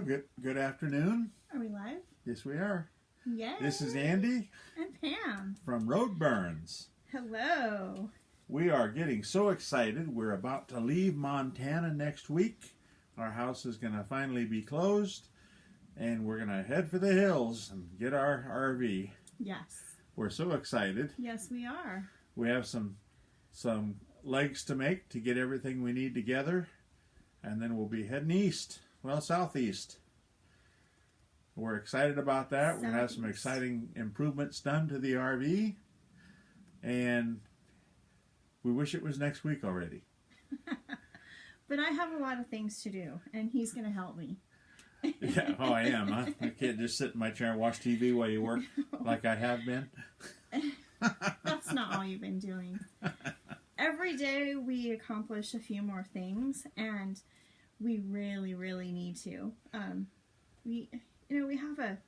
Good afternoon. Are we live? Yes, we are. Yay! This is Andy and Pam from RoadBurns. Hello. We are getting so excited. We're about to leave Montana next week. Our house is going to finally be closed, and we're going to head for the hills and get our RV. Yes. We're so excited. Yes, we are. We have some legs to make to get everything we need together, and then we'll be heading east. Well, southeast. We're excited about that. We're going to have some exciting improvements done to the RV, and we wish it was next week already. But I have a lot of things to do, and he's going to help me. Yeah, I am. I can't just sit in my chair and watch TV while you work like I have been. That's not all you've been doing. Every day we accomplish a few more things, and we really, really need to. We have a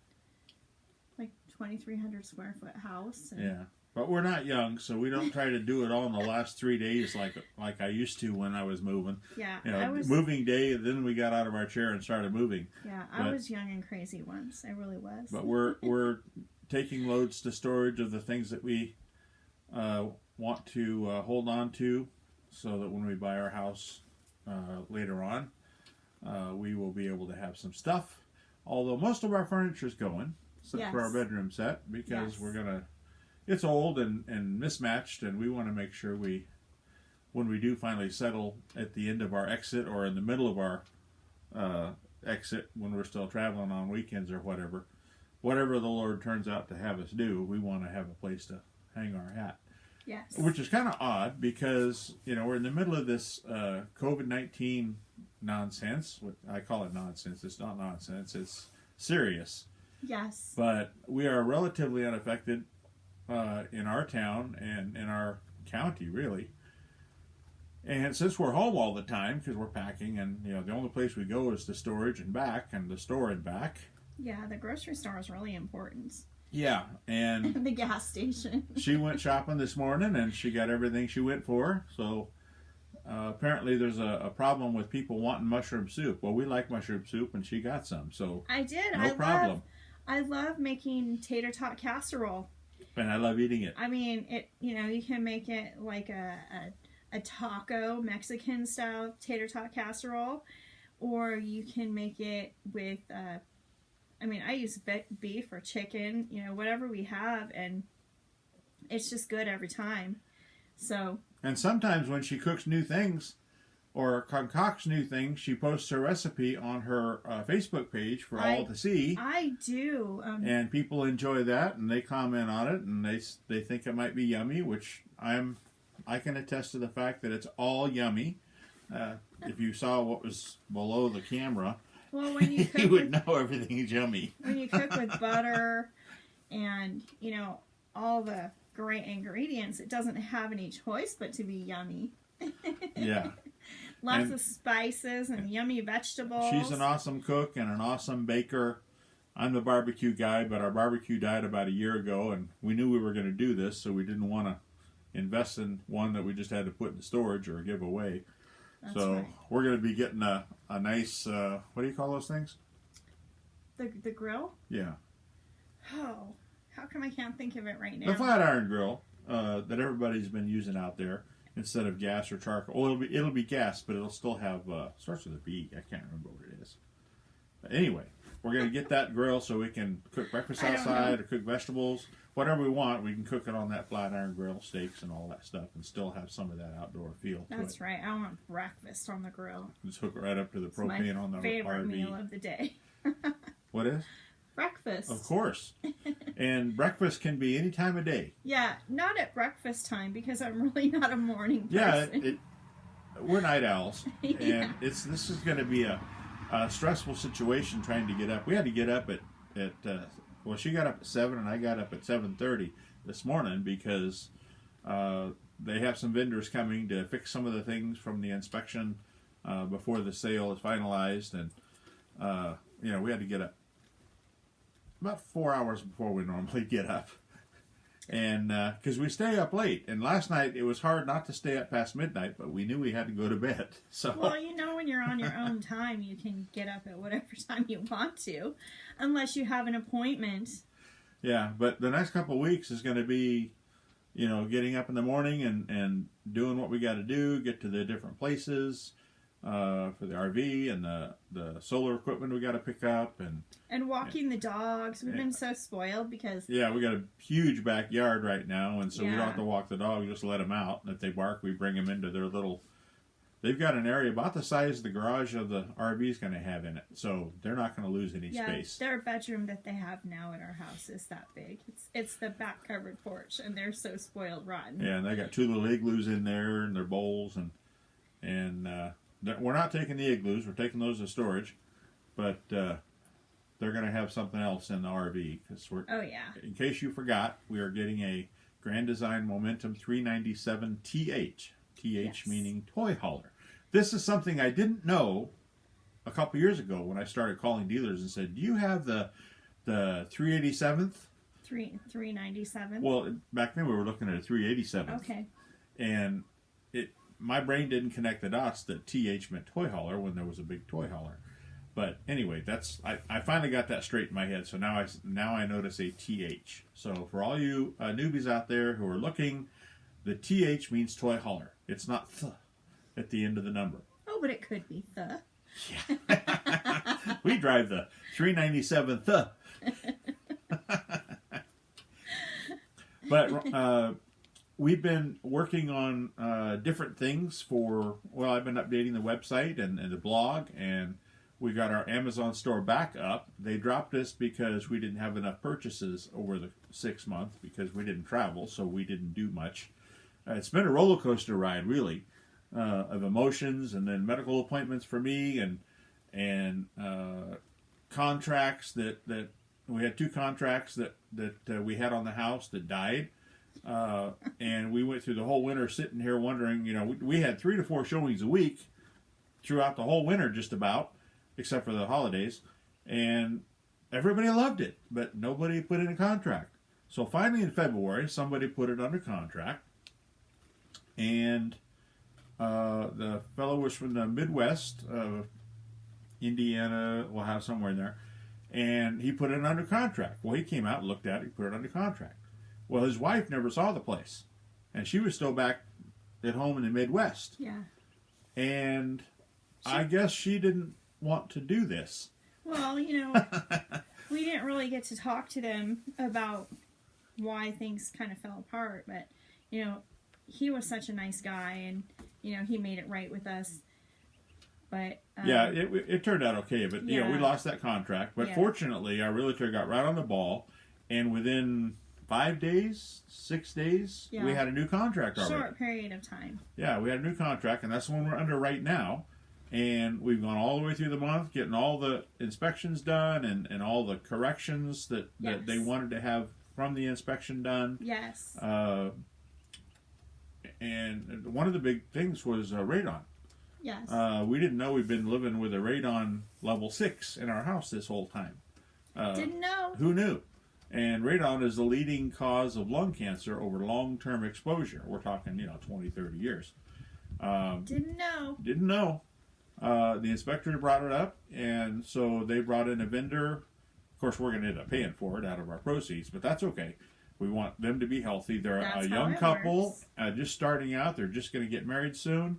2,300 square foot house. And yeah, but we're not young, so we don't try to do it all in the last 3 days like I used to when I was moving. Yeah, moving day. Then we got out of our chair and started moving. Yeah, I was young and crazy once. I really was. But we're taking loads to storage of the things that we want to hold on to, so that when we buy our house later on, we will be able to have some stuff. Although most of our furniture is going, except for our bedroom set, because it's old and mismatched, and we want to make sure when we do finally settle at the end of our exit or in the middle of our exit, when we're still traveling on weekends or whatever the Lord turns out to have us do, we want to have a place to hang our hat. Yes. Which is kind of odd because, we're in the middle of this COVID-19 nonsense. I call it nonsense. It's not nonsense. It's serious. Yes. But we are relatively unaffected in our town and in our county, really. And since we're home all the time because we're packing, and the only place we go is to storage and back, and the store and back. Yeah, the grocery store is really important. Yeah, and the gas station. She went shopping this morning, and she got everything she went for. So apparently there's a problem with people wanting mushroom soup. Well, we like mushroom soup, and she got some. So I did. No problem. I love making tater tot casserole. And I love eating it. I mean, you can make it like a taco, Mexican style tater tot casserole, or you can make it with I use beef or chicken, whatever we have, and it's just good every time. So. And sometimes when she cooks new things or concocts new things, she posts her recipe on her Facebook page for all to see. I do. And people enjoy that, and they comment on it, and they think it might be yummy, which I can attest to the fact that it's all yummy. If you saw what was below the camera. Well, when you cook you would know everything is yummy. When you cook with butter and, all the great ingredients, it doesn't have any choice but to be yummy. Yeah. Lots of spices and yummy vegetables. She's an awesome cook and an awesome baker. I'm the barbecue guy, but our barbecue died about a year ago, and we knew we were going to do this, so we didn't want to invest in one that we just had to put in storage or give away. Right. We're going to be getting a nice, what do you call those things? The grill? Yeah. Oh, how come I can't think of it right now? The flat iron grill that everybody's been using out there instead of gas or charcoal. Well, it'll be gas, but it'll still have, starts with a B. I can't remember what it is. But anyway, we're going to get that grill so we can cook breakfast outside or cook vegetables. Whatever we want, we can cook it on that flat iron grill, steaks and all that stuff, and still have some of that outdoor feel to it. That's right. I want breakfast on the grill. Just hook it right up to the propane on the RV. Favorite meal of the day. What is? Breakfast. Of course. And breakfast can be any time of day. Yeah, not at breakfast time because I'm really not a morning person. Yeah, we're night owls. And this is going to be a stressful situation trying to get up. We had to get up at she got up at 7 and I got up at 7:30 this morning because they have some vendors coming to fix some of the things from the inspection before the sale is finalized, and we had to get up about 4 hours before we normally get up. And because we stay up late, and last night it was hard not to stay up past midnight, but we knew we had to go to bed. So well, you know, when you're on your own time, you can get up at whatever time you want to, unless you have an appointment. Yeah, but the next couple of weeks is going to be, you know, getting up in the morning and doing what we got to do, get to the different places for the RV and the solar equipment we got to pick up, and walking the dogs. We've been so spoiled because we got a huge backyard right now, and so we don't Yeah. have to walk the dog, just let them out. And if they bark, we bring them into their little. They've got an area about the size the garage of the RV is going to have in it, so they're not going to lose any space. Their bedroom that they have now at our house is that big. It's the back covered porch, and they're so spoiled rotten. Yeah, and they got 2 little igloos in there and their bowls, and we're not taking the igloos. We're taking those as storage, but they're going to have something else in the RV because we're. Oh yeah. In case you forgot, we are getting a Grand Design Momentum 397 TH. TH meaning toy hauler. This is something I didn't know a couple years ago when I started calling dealers and said, "Do you have the 387th?" 397. Well, back then we were looking at a 387th. Okay. And my brain didn't connect the dots that TH meant toy hauler when there was a big toy hauler. But anyway, I finally got that straight in my head. So now I notice a TH. So for all you newbies out there who are looking, the TH means toy hauler. It's not th at the end of the number. Oh, but it could be the. Yeah. We drive the 397 th. But we've been working on different things I've been updating the website and the blog, and we got our Amazon store back up. They dropped us because we didn't have enough purchases over the 6 months because we didn't travel, so we didn't do much. It's been a roller coaster ride, really, of emotions, and then medical appointments for me, and contracts that we had 2 contracts that we had on the house that died, and we went through the whole winter sitting here wondering. You know, we had 3 to 4 showings a week throughout the whole winter, just about, except for the holidays, and everybody loved it, but nobody put in a contract. So finally, in February, somebody put it under contract. And the fellow was from the Midwest, Indiana, we'll have somewhere in there, and he put it under contract. Well, he came out, looked at it, he put it under contract. Well, his wife never saw the place, and she was still back at home in the Midwest. Yeah. And I guess she didn't want to do this. Well, you know, we didn't really get to talk to them about why things kind of fell apart, but, you know, he was such a nice guy, and, you know, he made it right with us. But yeah, it turned out okay, but you know, we lost that contract. But fortunately, our realtor got right on the ball, and within 5 days, 6 days, we had a new contract already. Short period of time. Yeah, we had a new contract, and that's the one we're under right now. And we've gone all the way through the month, getting all the inspections done and all the corrections that they wanted to have from the inspection done. Yes. And one of the big things was radon. Yes. We didn't know we'd been living with a radon level 6 in our house this whole time. Didn't know. Who knew? And radon is the leading cause of lung cancer over long-term exposure. We're talking, 20, 30 years. Didn't know. Didn't know. The inspector brought it up, and so they brought in a vendor. Of course, we're going to end up paying for it out of our proceeds, but that's okay. We want them to be healthy. They're a young couple, just starting out. They're just going to get married soon,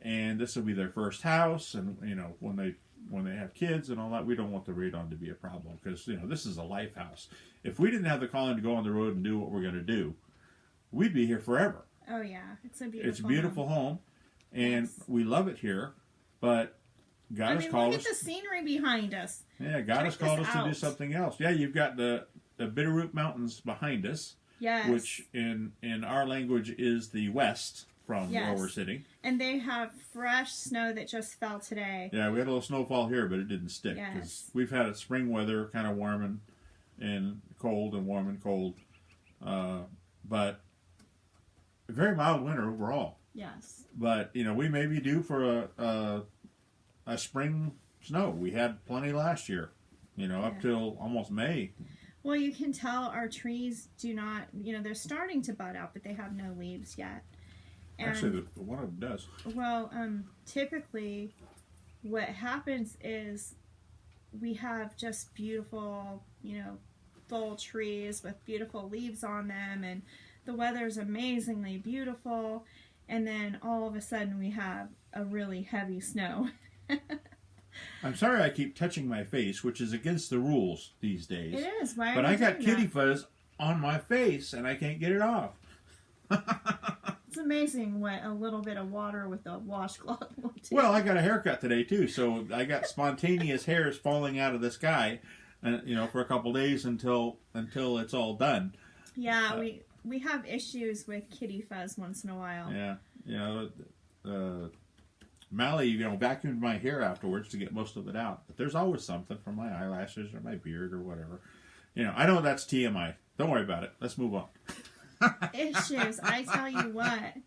and this will be their first house. And when they have kids and all that, we don't want the radon to be a problem because this is a life house. If we didn't have the calling to go on the road and do what we're going to do, we'd be here forever. Oh yeah, it's a beautiful. It's a beautiful home, and we love it here. But God has called us. Look at the scenery behind us. Yeah, God has called us to do something else. Yeah, you've got the Bitterroot Mountains behind us. Yes. Which in our language is the west from where we're sitting. And they have fresh snow that just fell today. Yeah, we had a little snowfall here, but it didn't stick. Because we've had spring weather, kind of warm and cold and warm and cold. But a very mild winter overall. Yes. But, we may be due for a spring snow. We had plenty last year, up till almost May. Well, you can tell our trees do not, they're starting to bud out, but they have no leaves yet. And, actually, one of them does. Well, typically what happens is we have just beautiful, full trees with beautiful leaves on them, and the weather's amazingly beautiful, and then all of a sudden we have a really heavy snow. I'm sorry I keep touching my face, which is against the rules these days. It is. Why are but you I got doing kitty that? fuzz on my face, and I can't get it off. It's amazing what a little bit of water with a washcloth will do. Well, I got a haircut today, too, so I got spontaneous hairs falling out of the sky, for a couple days until it's all done. Yeah, we have issues with kitty fuzz once in a while. Yeah, Mally, vacuumed my hair afterwards to get most of it out. But there's always something from my eyelashes or my beard or whatever. I know that's TMI. Don't worry about it. Let's move on. Issues, I tell you what.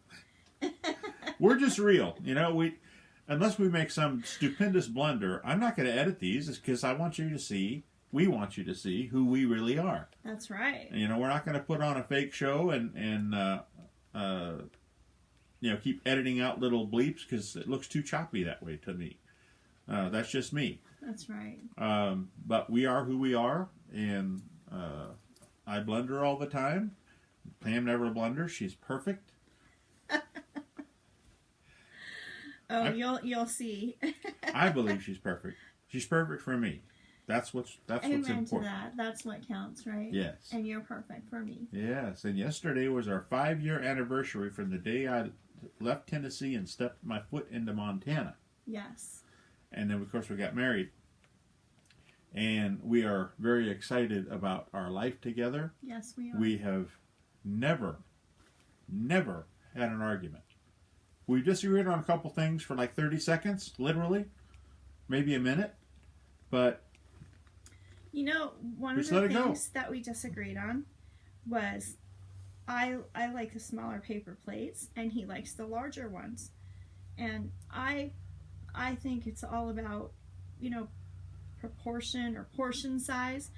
We're just real. Unless we make some stupendous blunder, I'm not going to edit these because we want you to see who we really are. That's right. We're not going to put on a fake show and keep editing out little bleeps because it looks too choppy that way to me. That's just me. That's right. But we are who we are, and I blunder all the time. Pam never blunders. She's perfect. You'll see. I believe she's perfect. She's perfect for me. That's what's important. Amen to that. That's what counts, right? Yes. And you're perfect for me. Yes. And yesterday was our 5-year anniversary from the day I left Tennessee and stepped my foot into Montana. Yes. And then, of course, we got married. And we are very excited about our life together. Yes, we are. We have never had an argument. We disagreed on a couple things for like 30 seconds, literally. Maybe a minute. But one of the things that we disagreed on was I like the smaller paper plates and he likes the larger ones. And I think it's all about, proportion or portion size.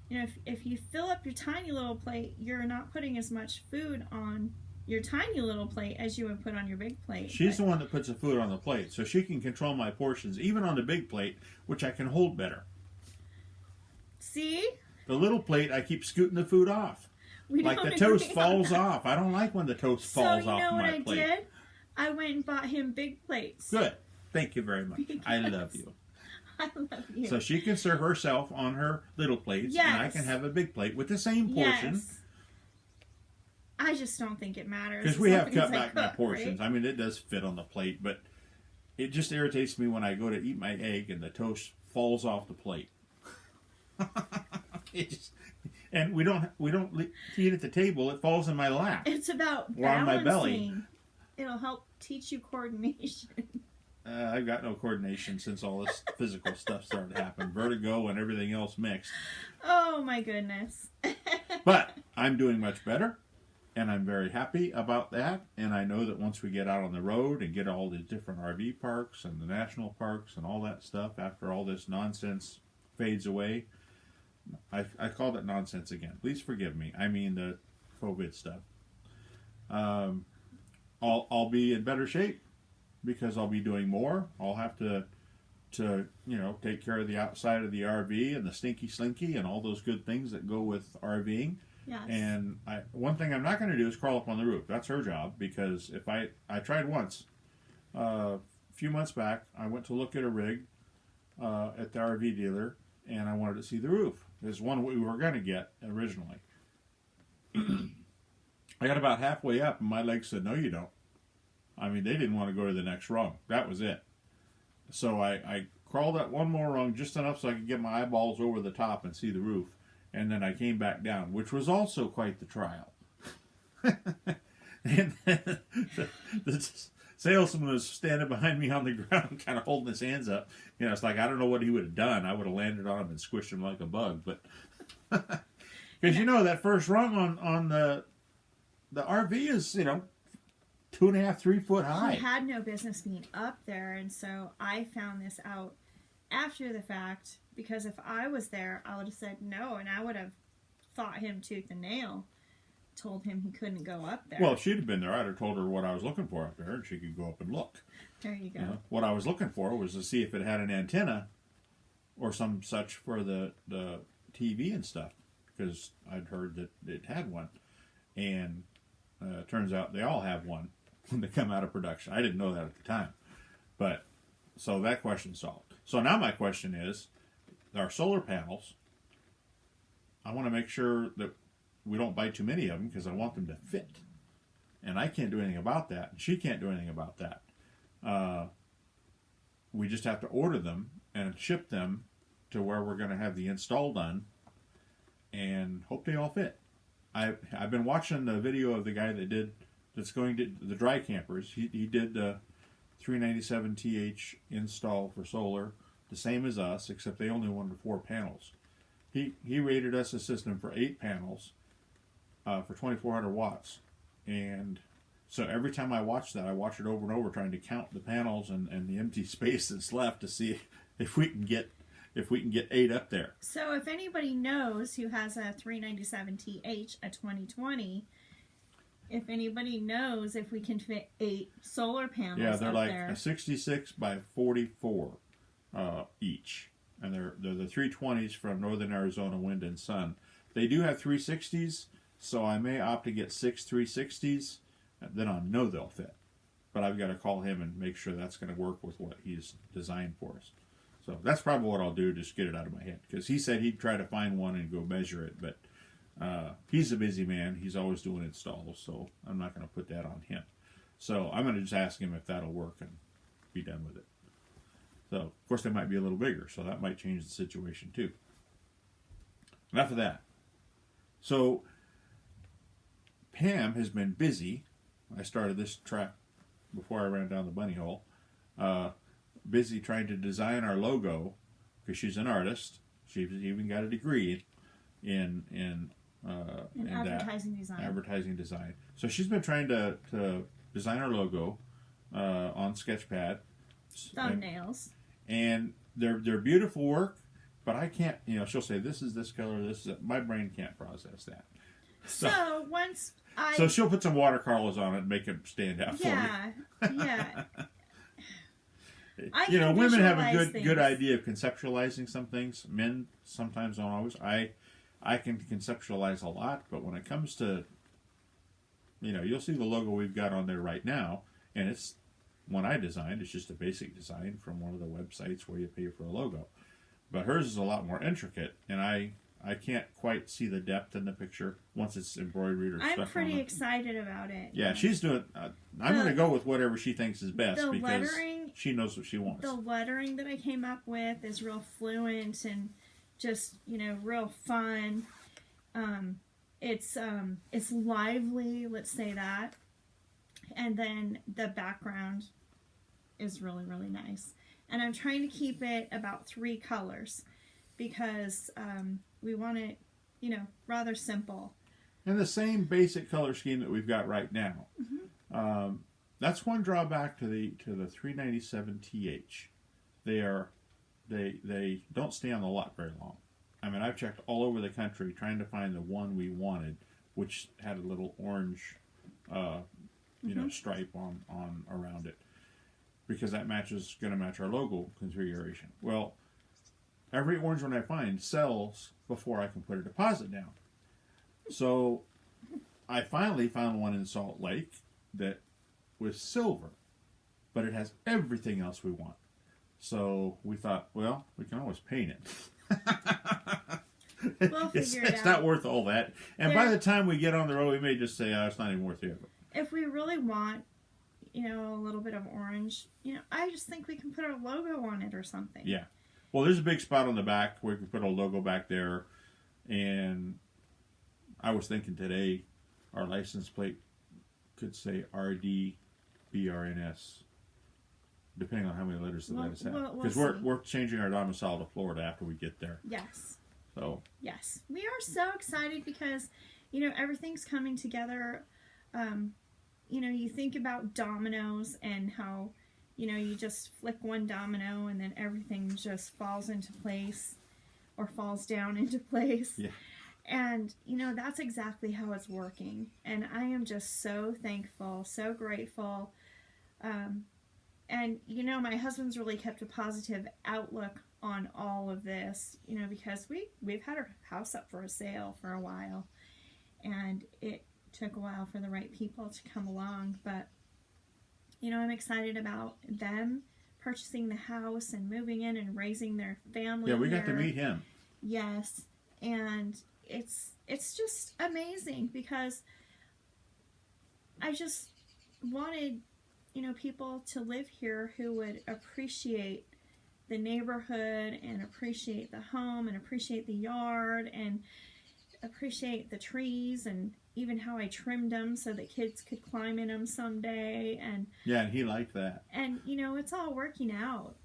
If you fill up your tiny little plate, you're not putting as much food on your tiny little plate as you would put on your big plate. She's the one that puts the food on the plate, so she can control my portions, even on the big plate, which I can hold better. See? The little plate, I keep scooting the food off. Like the toast falls off. I don't like when the toast falls off my plate. So you know what I did? I went and bought him big plates. Good. Thank you very much. I love you. I love you. So she can serve herself on her little plates, yes. and I can have a big plate with the same portion. Yes. I just don't think it matters. Because we have cut back my portions. Right? I mean, it does fit on the plate, but it just irritates me when I go to eat my egg and the toast falls off the plate. And we don't eat at the table. It falls in my lap. It's about balancing. Or on my belly. It'll help teach you coordination. I've got no coordination since all this physical stuff started to happen. Vertigo and everything else mixed. Oh my goodness. But I'm doing much better. And I'm very happy about that. And I know that once we get out on the road and get all the different RV parks and the national parks and all that stuff, after all this nonsense fades away, I called it nonsense again. Please forgive me. I mean the COVID stuff. I'll be in better shape because I'll be doing more. I'll have to take care of the outside of the RV and the stinky slinky and all those good things that go with RVing. Yes. And one thing I'm not going to do is crawl up on the roof. That's her job, because if I tried once, a few months back, I went to look at a rig at the RV dealer, and I wanted to see the roof. There's one we were going to get originally. I got about halfway up, and my legs said, "No, you don't." I mean, they didn't want to go to the next rung. That was it. So I crawled up one more rung just enough so I could get my eyeballs over the top and see the roof. And then I came back down, which was also quite the trial. And the salesman was standing behind me on the ground, kind of holding his hands up. It's like, I don't know what he would have done. I would have landed on him and squished him like a bug. But because that first rung on the RV is 2.5, 3 foot high. He had no business being up there, and so I found this out after the fact, because if I was there, I would have said no, and I would have fought him tooth and nail, told him he couldn't go up there. Well, if she'd have been there, I'd have told her what I was looking for up there, and she could go up and look. There you go. You know, what I was looking for was to see if it had an antenna or some such for the TV and stuff, because I'd heard that it had one, and turns out they all have one when they come out of production. I didn't know that at the time, but so that question's solved. So now my question is, our solar panels, I want to make sure that we don't buy too many of them because I want them to fit. And I can't do anything about that. And she can't do anything about that. We just have to order them and ship them to where we're going to have the install done and hope they all fit. I've been watching the video of the guy that's going to the dry campers. He did the 397TH install for solar, the same as us, except they only wanted 4 panels. He rated us a system for 8 panels for 2,400 watts. And so every time I watch that, I watch it over and over, trying to count the panels and the empty space that's left to see if we can get 8 up there. So if anybody knows who has a 397TH, a 2020, if anybody knows if we can fit 8 solar panels yeah, they're up like there. a 66 by 44 each. And they're the 320s from Northern Arizona Wind and Sun. They do have 360s, so I may opt to get 6 360s. Then I know they'll fit. But I've got to call him and make sure that's going to work with what he's designed for us. So that's probably what I'll do, just get it out of my head. Because he said he'd try to find one and go measure it. But he's a busy man. He's always doing installs, so I'm not going to put that on him. So I'm going to just ask him if that'll work and be done with it. So, of course, they might be a little bigger, so that might change the situation, too. Enough of that. So, Pam has been busy. I started this track before I ran down the bunny hole. Busy trying to design our logo, because she's an artist. She's even got a degree in advertising design. Advertising design. So she's been trying to design our logo on Sketchpad. Thumbnails. And they're beautiful work, but I can't, she'll say, this is this color, this is that. My brain can't process that. So once So she'll put some watercolors on it and make it stand out for me. Yeah. Women have a good things. idea of conceptualizing some things. Men sometimes don't always. I can conceptualize a lot, but when it comes to, you'll see the logo we've got on there right now, and it's one I designed. It's just a basic design from one of the websites where you pay for a logo. But hers is a lot more intricate, and I can't quite see the depth in the picture once it's embroidered or stuff. I'm pretty excited about it. Yeah, she's doing. I'm going to go with whatever she thinks is best because she knows what she wants. The lettering that I came up with is real fluent and just real fun. It's lively. Let's say that. And then the background is really, really nice. And I'm trying to keep it about 3 colors because we want it, rather simple. And the same basic color scheme that we've got right now. Mm-hmm. That's one drawback to the 397TH. They don't stay on the lot very long. I mean, I've checked all over the country trying to find the one we wanted, which had a little orange stripe on around it, because that going to match our logo configuration. Well, every orange one I find sells before I can put a deposit down. So I finally found one in Salt Lake that was silver, but it has everything else we want. So we thought, well, we can always paint it. We'll figure it out. It's not worth all that. And by the time we get on the road, we may just say, it's not even worth the effort. If we really want, a little bit of orange, I just think we can put our logo on it or something. Yeah. Well, there's a big spot on the back where we can put a logo back there. And I was thinking today, our license plate could say RDBRNS, depending on how many letters the letters have. Because we're changing our domicile to Florida after we get there. Yes. So. Yes. We are so excited because, everything's coming together. You think about dominoes and how, you just flick one domino and then everything just falls into place or falls down into place. Yeah. And, that's exactly how it's working. And I am just so thankful, so grateful. And, my husband's really kept a positive outlook on all of this, because we've had our house up for a sale for a while. And it took a while for the right people to come along. But, I'm excited about them purchasing the house and moving in and raising their family. Yeah, we got to meet him. Yes. And it's just amazing because I just wanted, people to live here who would appreciate the neighborhood and appreciate the home and appreciate the yard and appreciate the trees and even how I trimmed them so that kids could climb in them someday. And yeah, and he liked that. And, it's all working out.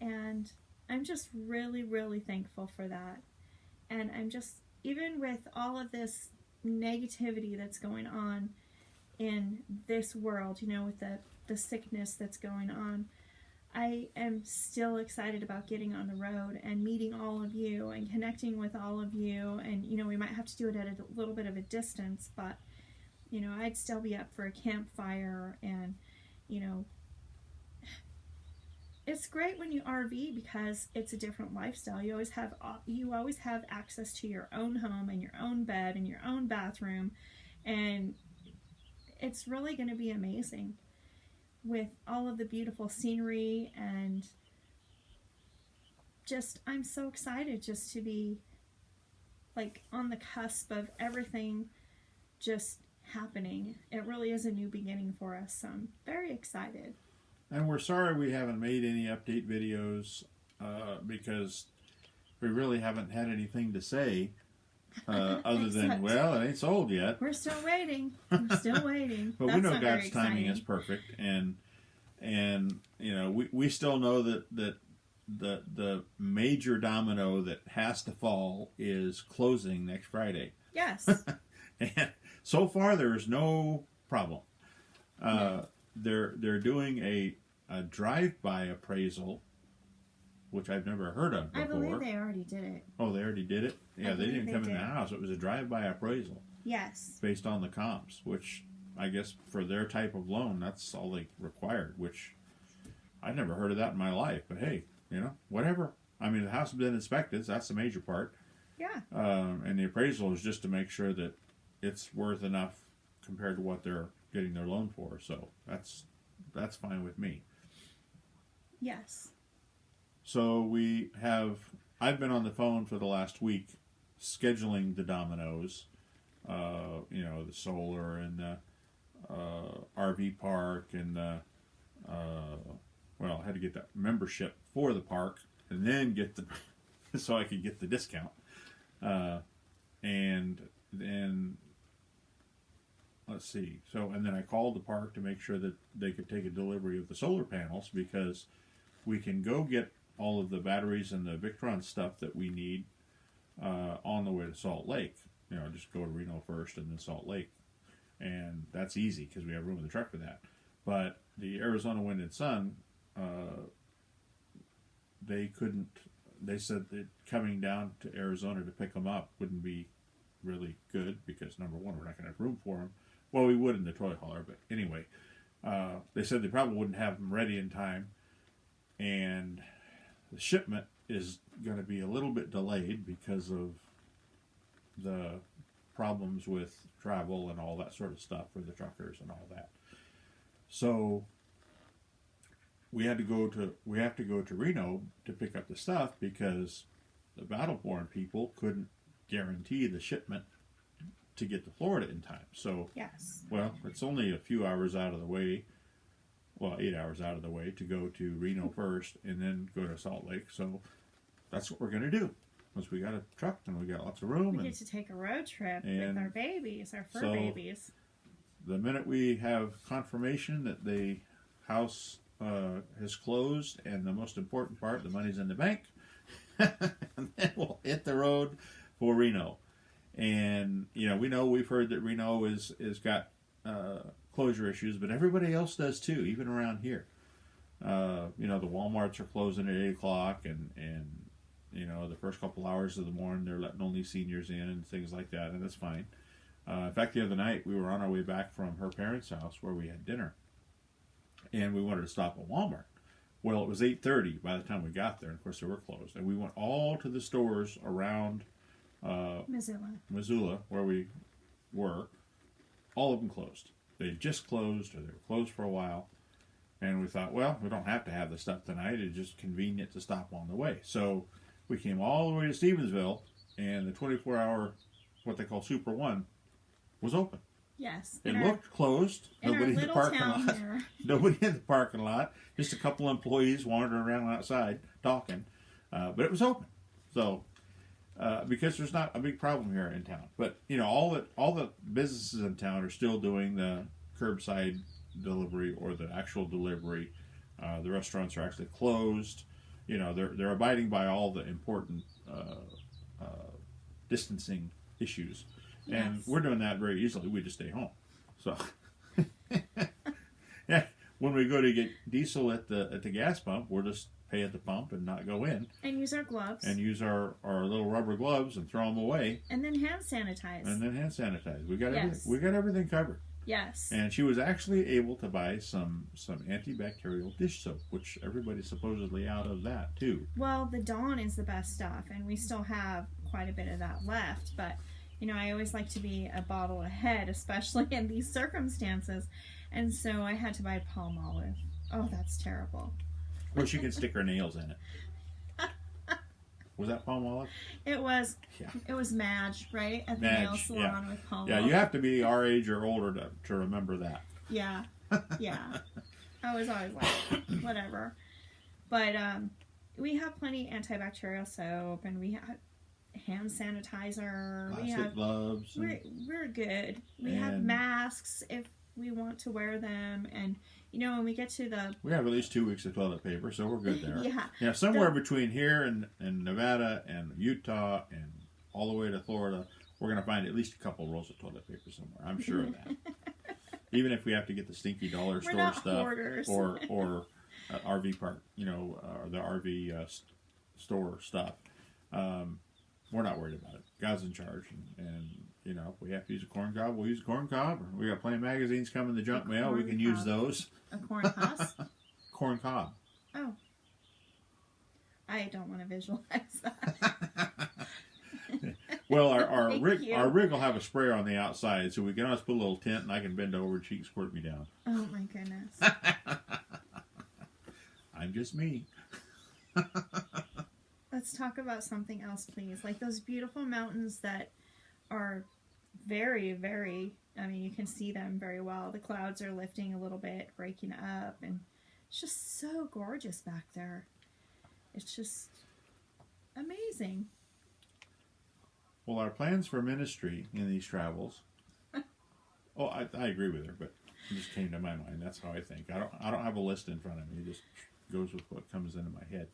And I'm just really, really thankful for that. And I'm just, even with all of this negativity that's going on in this world, with the sickness that's going on, I am still excited about getting on the road and meeting all of you and connecting with all of you. And, we might have to do it at a little bit of a distance, but, I'd still be up for a campfire. And, it's great when you RV because it's a different lifestyle. You always have access to your own home and your own bed and your own bathroom. And it's really going to be amazing with all of the beautiful scenery, and just I'm so excited just to be like on the cusp of everything just happening. It really is a new beginning for us, so I'm very excited. And we're sorry we haven't made any update videos because we really haven't had anything to say other than, well, it ain't sold yet. We're still waiting. We're still waiting. But we know God's timing is perfect, and we still know that the major domino that has to fall is closing next Friday. Yes. And so far there is no problem. No. They're doing a drive-by appraisal, which I've never heard of before. I believe they already did it. Oh, they already did it? Yeah, they didn't come in the house. It was a drive-by appraisal. Yes. Based on the comps, which I guess for their type of loan, that's all they required, which I'd never heard of that in my life. But hey, whatever. I mean, the house has been inspected, so that's the major part. Yeah. And the appraisal is just to make sure that it's worth enough compared to what they're getting their loan for. So that's fine with me. Yes. So I've been on the phone for the last week scheduling the dominoes, the solar and the RV park and I had to get that membership for the park and then so I could get the discount. And then let's see. And then I called the park to make sure that they could take a delivery of the solar panels, because we can go get all of the batteries and the Victron stuff that we need on the way to Salt Lake. Just go to Reno first and then Salt Lake. And that's easy because we have room in the truck for that. But the Arizona Wind and Sun, they said that coming down to Arizona to pick them up wouldn't be really good because, number one, we're not going to have room for them. Well, we would in the toy hauler, but anyway, they said they probably wouldn't have them ready in time, and the shipment is going to be a little bit delayed because of the problems with travel and all that sort of stuff for the truckers and all that. So we have to go to Reno to pick up the stuff because the Battleborn people couldn't guarantee the shipment to get to Florida in time. So yes. Well, it's only a few hours out of the way. Well, 8 hours out of the way to go to Reno first and then go to Salt Lake. So that's what we're going to do. Once we got a truck and we got lots of room. We get to take a road trip with our babies, our fur babies. The minute we have confirmation that the house has closed and the most important part, the money's in the bank, and then we'll hit the road for Reno. And, we've heard that Reno is got closure issues, but everybody else does too, even around here. The Walmarts are closing at 8 o'clock, and the first couple hours of the morning they're letting only seniors in and things like that, and that's fine. In fact, the other night we were on our way back from her parents' house where we had dinner, and we wanted to stop at Walmart. Well, it was 8:30 by the time we got there, and of course they were closed. And we went all to the stores around Missoula, where we were. All of them closed. They just closed, or they were closed for a while. And we thought, well, we don't have to have the stuff tonight. It's just convenient to stop on the way. So we came all the way to Stevensville, and the 24-hour, what they call Super One, was open. Yes. It looked closed. Nobody in the parking lot. Nobody in the parking lot. Just a couple employees wandering around outside talking. But it was open. So, because there's not a big problem here in town. But, all the businesses in town are still doing the curbside delivery or the actual delivery. The restaurants are actually closed. They're abiding by all the important distancing issues. Yes. And we're doing that very easily. We just stay home. So, yeah, when we go to get diesel at the gas pump, we'll just pay at the pump and not go in. And use our gloves. And use our little rubber gloves and throw them away. And then hand sanitize. We got everything. We got everything covered. Yes. And she was actually able to buy some antibacterial dish soap, which everybody's supposedly out of that too. Well, the Dawn is the best stuff, and we still have quite a bit of that left, but I always like to be a bottle ahead, especially in these circumstances. And so I had to buy Palmolive. Oh, that's terrible. Well, she can stick her nails in it. Was that Palmolive? It was. Yeah. It was Madge, right? At the nail salon with Palmolive. Yeah, you have to be our age or older to remember that. Yeah. Yeah. I was always like, whatever. But we have plenty of antibacterial soap, and we have hand sanitizer. Plastic gloves. We're good. We have masks if we want to wear them, and when we get to we have at least 2 weeks of toilet paper, so we're good there. Yeah. Somewhere between here and Nevada and Utah and all the way to Florida, we're going to find at least a couple rolls of toilet paper somewhere. I'm sure of that. Even if we have to get the stinky dollar store stuff hoarders. or RV park, or the RV store stuff. We're not worried about it. God's in charge, and if we have to use a corn cob, we'll use a corn cob. Or we got plenty of magazines coming in the junk mail. We can use those. A corn husk? Corn cob. Oh. I don't want to visualize that. Well, our rig will have a sprayer on the outside, so we can always put a little tent, and I can bend over and she can squirt me down. Oh my goodness. I'm just me. Let's talk about something else, please. Like those beautiful mountains that are very, very, you can see them very well. The clouds are lifting a little bit, breaking up, and it's just so gorgeous back there. It's just amazing. Well, our plans for ministry in these travels. Oh, I agree with her, but it just came to my mind. That's how I think. I don't have a list in front of me. It just goes with what comes into my head.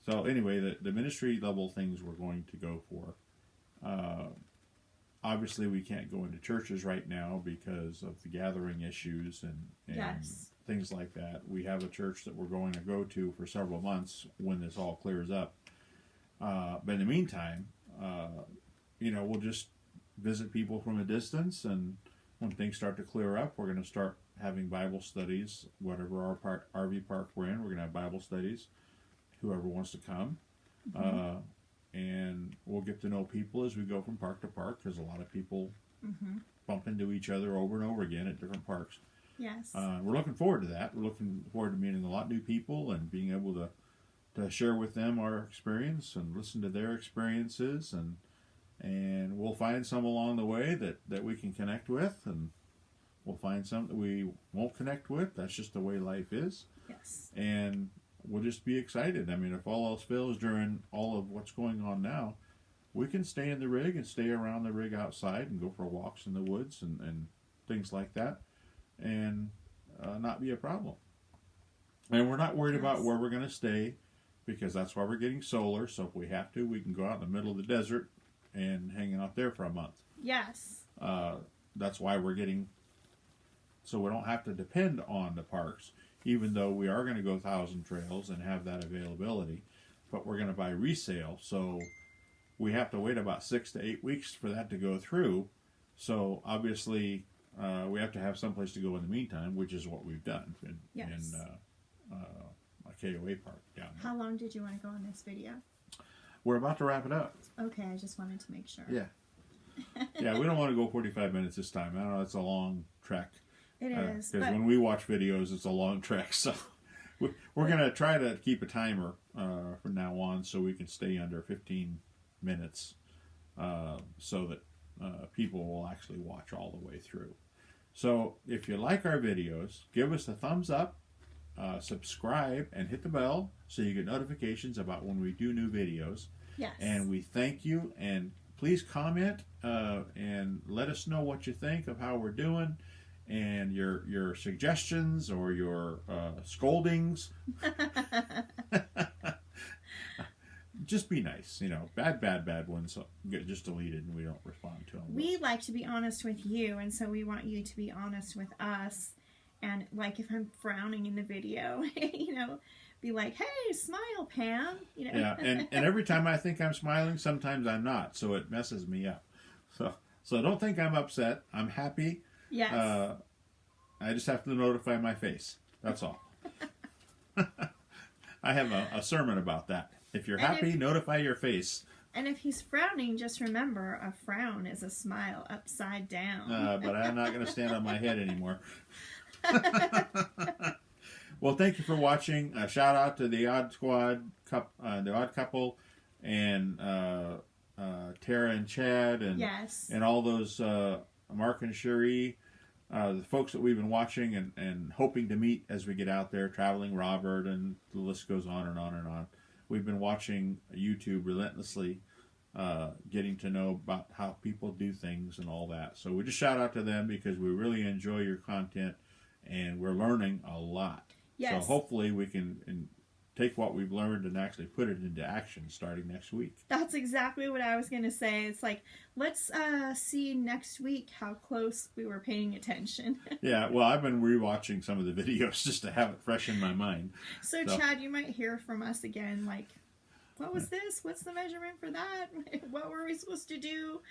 So anyway, the ministry level things we're going to go for. Obviously, we can't go into churches right now because of the gathering issues and yes. things like that. We have a church that we're going to go to for several months when this all clears up. But in the meantime, we'll just visit people from a distance, and when things start to clear up, we're going to start having Bible studies. Whatever our RV park we're in, we're going to have Bible studies. Whoever wants to come. Mm-hmm. And we'll get to know people as we go from park to park, because a lot of people bump into each other over and over again at different parks. Yes. We're looking forward to that. We're looking forward to meeting a lot of new people and being able to share with them our experience and listen to their experiences, and we'll find some along the way that we can connect with, and we'll find some that we won't connect with. That's just the way life is. Yes. And we'll just be excited. If all else fails during all of what's going on now, we can stay in the rig and stay around the rig outside and go for walks in the woods and things like that, and not be a problem. And we're not worried about where we're going to stay, because that's why we're getting solar. So if we have to, we can go out in the middle of the desert and hang out there for a month. Yes. That's why we're getting, so we don't have to depend on the parks, even though we are going to go 1,000 trails and have that availability. but we're going to buy resale, so we have to wait about 6 to 8 weeks for that to go through. So obviously, we have to have someplace to go in the meantime, which is what we've done in a KOA park down there. How long did you want to go on this video? We're about to wrap it up. Okay, I just wanted to make sure. Yeah. Yeah, we don't want to go 45 minutes this time. I know it's a long trek. It is. Because when we watch videos, it's a long trek. So we're going to try to keep a timer from now on so we can stay under 15 minutes so that people will actually watch all the way through. So if you like our videos, give us a thumbs up, subscribe, and hit the bell so you get notifications about when we do new videos. Yes. And we thank you, and please comment and let us know what you think of how we're doing and your suggestions or your scoldings. Just be nice, bad ones get just deleted and we don't respond to them. We like to be honest with you, and so we want you to be honest with us. And like if I'm frowning in the video, be like, hey, smile, Pam. Yeah, and every time I think I'm smiling, sometimes I'm not, so it messes me up. So don't think I'm upset. I'm happy. Yes. I just have to notify my face. That's all. I have a sermon about that. If you're happy, notify your face. And if he's frowning, just remember a frown is a smile upside down. But I'm not going to stand on my head anymore. Well, thank you for watching. Shout out to the Odd Squad, the Odd Couple, and Tara and Chad, and all those Mark and Cherie, the folks that we've been watching and hoping to meet as we get out there, traveling Robert, and the list goes on and on and on. We've been watching YouTube relentlessly, getting to know about how people do things and all that. So we just shout out to them because we really enjoy your content and we're learning a lot. Yes. So hopefully we can take what we've learned and actually put it into action starting next week. That's exactly what I was going to say. It's like, let's see next week how close we were paying attention. Yeah, well, I've been rewatching some of the videos just to have it fresh in my mind. So Chad, you might hear from us again, like, what was this? What's the measurement for that? What were we supposed to do?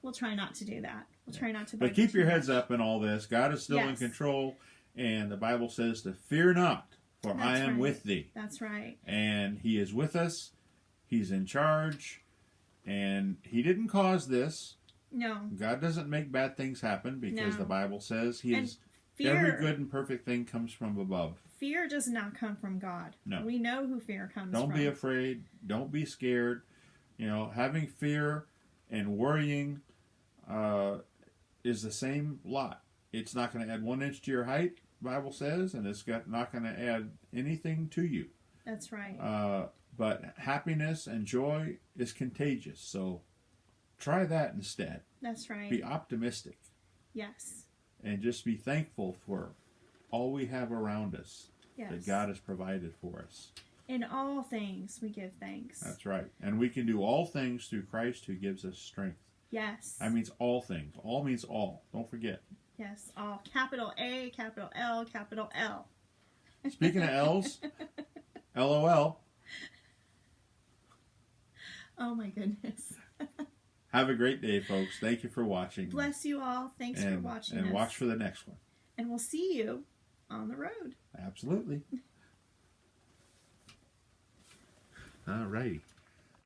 We'll try not to do that. We'll try not to. But keep your heads up in all this. God is still in control, and the Bible says to fear not, for I am with thee. That's right. And He is with us. He's in charge, and He didn't cause this. No. God doesn't make bad things happen because the Bible says fear, every good and perfect thing comes from above. Fear does not come from God. No. We know who fear comes from. Don't be afraid. Don't be scared. Having fear and worrying is the same lot. It's not going to add 1 inch to your height, the Bible says, and it's not going to add anything to you. That's right. But happiness and joy is contagious, so try that instead. That's right. Be optimistic. Yes. And just be thankful for all we have around us that God has provided for us. In all things, we give thanks. That's right. And we can do all things through Christ who gives us strength. Yes. That means all things. All means all. Don't forget. Yes, all. Capital A, capital L, capital L. Speaking of L's, LOL. Oh my goodness. Have a great day, folks. Thank you for watching. Bless you all. Thanks for watching and watch for the next one. And we'll see you on the road. Absolutely. All righty.